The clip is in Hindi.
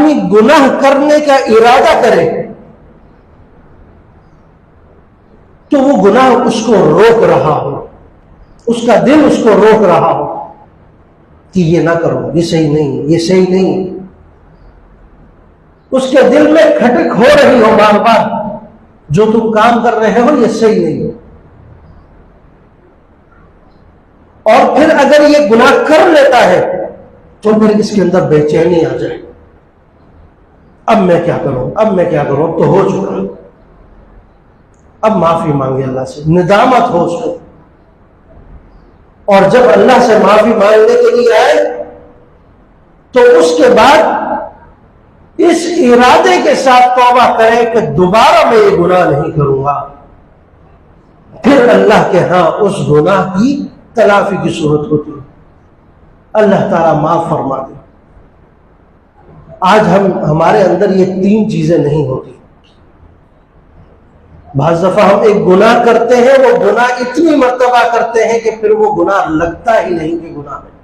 आदमी गुनाह करने का इरादा करे तो वो गुनाह उसको रोक रहा हो, उसका दिल उसको रोक रहा हो कि ये ना करो, ये सही नहीं, ये सही नहीं। उसके दिल में खटक हो रही हो बार बार, जो तुम काम कर रहे हो ये सही नहीं हो। और फिर अगर ये गुनाह कर लेता है तो फिर इसके अंदर बेचैनी आ जाए, अब मैं क्या करूं, अब मैं क्या करूं, अब तो हो चुका, अब माफी मांगे अल्लाह से, निदामत हो उसको। और जब अल्लाह से माफी मांगने के लिए आए तो उसके बाद इस इरादे के साथ तौबा करे कि दोबारा मैं ये गुनाह नहीं करूंगा। फिर अल्लाह के यहां उस गुनाह की तलाफी की सूरत होती है, अल्लाह ताला माफ फरमा दे। आज हमारे अंदर ये तीन चीजें नहीं होती। बाज़ दफा हम एक गुनाह करते हैं, वो गुनाह इतनी मर्तबा करते हैं कि फिर वो गुनाह लगता ही नहीं कि गुनाह है।